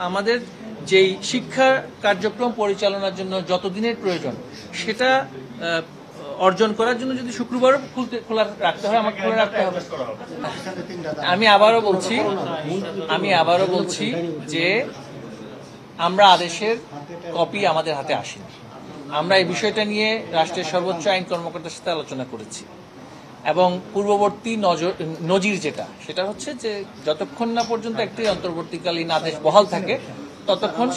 আমাদের যেই শিক্ষা কার্যক্রম পরিচালনার জন্য যতদিনের প্রয়োজন সেটা অর্জন করার জন্য যদি শুক্রবারও খোলা রাখতে হয় আমাকে খোলা রাখতে হবে। আমি আবারও বলছি যে আমরা আদেশের কপি আমাদের হাতে আসেনি। আমরা এই বিষয়টা নিয়ে রাষ্ট্রের সর্বোচ্চ আইন কর্মকর্তার সাথে আলোচনা করেছি এবং পূর্ববর্তী নজির সেটা হচ্ছে যে যতক্ষণ না পর্যন্ত একটি অন্তর্বর্তীকালীন আদেশ বহাল থাকে ততক্ষণ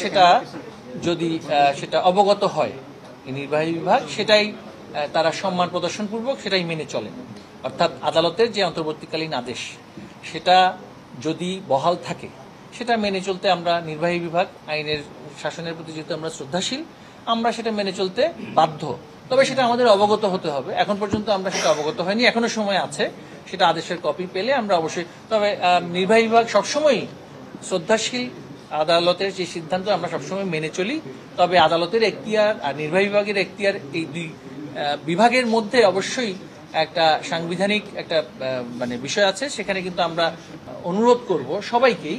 সেটা অবগত হয় নির্বাহী বিভাগ, সেটাই তারা সম্মান প্রদর্শনপূর্বক সেটাই মেনে চলে। অর্থাৎ আদালতের যে অন্তর্বর্তীকালীন আদেশ সেটা যদি বহাল থাকে সেটা মেনে চলতে আমরা নির্বাহী বিভাগ আইনের শাসনের প্রতি যেহেতু আমরা শ্রদ্ধাশীল, আমরা সেটা মেনে চলতে বাধ্য। তবে সেটা আমাদের অবগত হতে হবে। এখন পর্যন্ত আমরা সেটা অবগত হয়নি, এখনো সময় আছে। সেটা আদেশের কপি পেলে আমরা অবশ্যই, তবে নির্বাহী বিভাগ সবসময় শ্রদ্ধাশীল, আদালতের যে সিদ্ধান্ত আমরা সবসময় মেনে চলি। তবে আদালতের এখতিয়ার আর নির্বাহী বিভাগের এখতিয়ার এই দুই বিভাগের মধ্যে অবশ্যই একটা সাংবিধানিক একটা বিষয় আছে। সেখানে কিন্তু আমরা অনুরোধ করব সবাইকেই,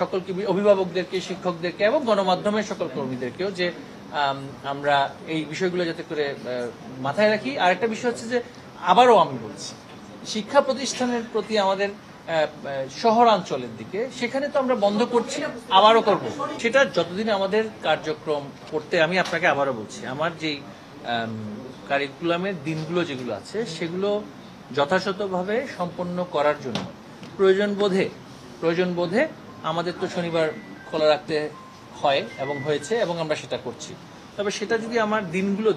সকলকে, অভিভাবকদেরকে, শিক্ষকদেরকে এবং গণমাধ্যমের সকল কর্মীদেরকেও যে আমরা এই বিষয়গুলো যাতে করে মাথায় রাখি। আর একটা বিষয় হচ্ছে যে আবারও আমি বলছি, শিক্ষা প্রতিষ্ঠানের প্রতি আমাদের শহরাঞ্চলের দিকে সেখানে তো আমরা বন্ধ করছি, আবারও করব। সেটা যতদিন আমাদের কার্যক্রম করতে, আমি আপনাকে আবারও বলছি, আমার যেই কারিকুলামের দিনগুলো যেগুলো আছে সেগুলো যথাযথভাবে সম্পন্ন করার জন্য প্রয়োজন বোধে আমাদের তো শনিবার খোলা রাখতে হয় এবং হয়েছে এবং আমরা সেটা করছি। তবে সেটা যদি আমার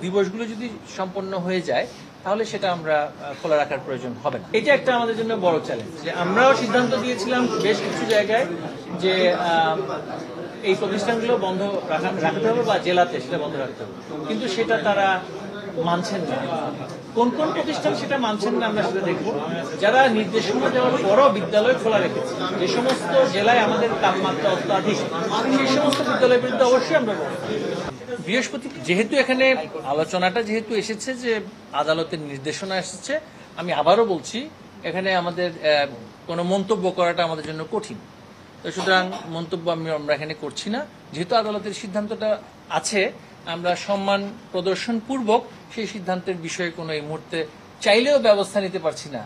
দিবসগুলো যদি সম্পন্ন হয়ে যায় তাহলে সেটা আমরা খোলা রাখার প্রয়োজন হবে না। এটা একটা আমাদের জন্য বড় চ্যালেঞ্জ যে আমরাও সিদ্ধান্ত দিয়েছিলাম বেশ কিছু জায়গায় যে এই প্রতিষ্ঠানগুলো বন্ধ রাখতে হবে বা জেলাতে সেটা বন্ধ রাখতে হবে, কিন্তু সেটা তারা মানছেন না। কোন কোন প্রতিষ্ঠান সেটা মানছেন না আমরা সেটা দেখব। যারা নির্দেশনা দেওয়ার পরও বিদ্যালয় খোলা রেখেছে, যে সমস্ত জেলায় আমাদের তাপমাত্রা অত্যাধিক সেই সমস্ত বিদ্যালয়ের বিরুদ্ধে অবশ্যই আমরা বলব। বৃহস্পতি যেহেতু এখানে আলোচনাটা যেহেতু এসেছে যে আদালতের নির্দেশনা এসেছে, আমি আবারও বলছি এখানে আমাদের কোনো মন্তব্য করাটা আমাদের জন্য কঠিন। তো সুতরাং মন্তব্য আমরা এখানে করছি না। যেহেতু আদালতের সিদ্ধান্তটা আছে, আমরা সম্মান প্রদর্শন পূর্বক সেই সিদ্ধান্তের বিষয়ে কোনো এই মুহূর্তে চাইলেও ব্যবস্থা নিতে পারছি না।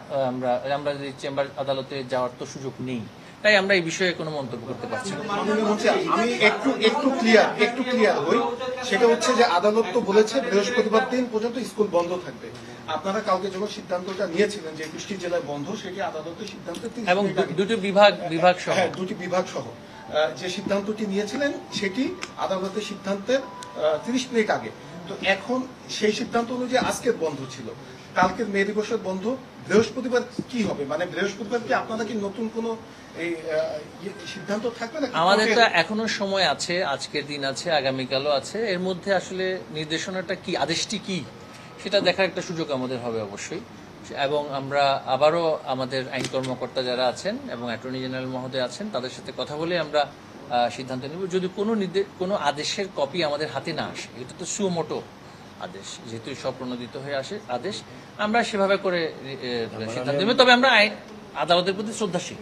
আমরা যে চেম্বার আদালতে যাওয়ার তো সুযোগ নেই, তাই আমরা এই বিষয়ে কোনো মন্তব্য করতে পারছি না। আমি একটু ক্লিয়ার হই, সেটা হচ্ছে যে আদালত তো বলেছে বৃহস্পতিবার দিন পর্যন্ত স্কুল বন্ধ থাকবে। আপনারা কালকে যখন সিদ্ধান্তটা নিয়েছিলেন যে 21টি জেলায় বন্ধ, সেটি আদালতের সিদ্ধান্ত এবং দুটি বিভাগ সহ যে সিদ্ধান্তটি নিয়েছিলেন সেটি আদালতের সিদ্ধান্তের 30 মিনিট আগে। তো এখন সেই সিদ্ধান্ত অনুযায়ী আজকের বন্ধ ছিল, কালকের মে দিবসের বন্ধ, বৃহস্পতিবার কি হবে? মানে বৃহস্পতিবার কি আপনারা কি নতুন কোনো এই সিদ্ধান্ত থাকবে না? আমাদের তো এখনো সময় আছে, আজকের দিন আছে, আগামীকালও আছে। এর মধ্যে আসলে নির্দেশনাটা কি, আদেশটি কি, সেটা দেখার একটা সুযোগ আমাদের হবে অবশ্যই। এবং আমরা আবারও আমাদের আইন কর্মকর্তা যারা আছেন এবং অ্যাটর্নি জেনারেল মহোদয় আছেন তাদের সাথে কথা বলে আমরা সিদ্ধান্ত নেব। যদি কোনো আদেশের কপি আমাদের হাতে না আসে, এটা তো সুমোটো আদেশ, যেহেতু স্বপ্রণোদিত হয়ে আসে আদেশ, আমরা সেভাবে করে সিদ্ধান্ত নেব। তবে আমরা আদালতের প্রতি শ্রদ্ধাশীল।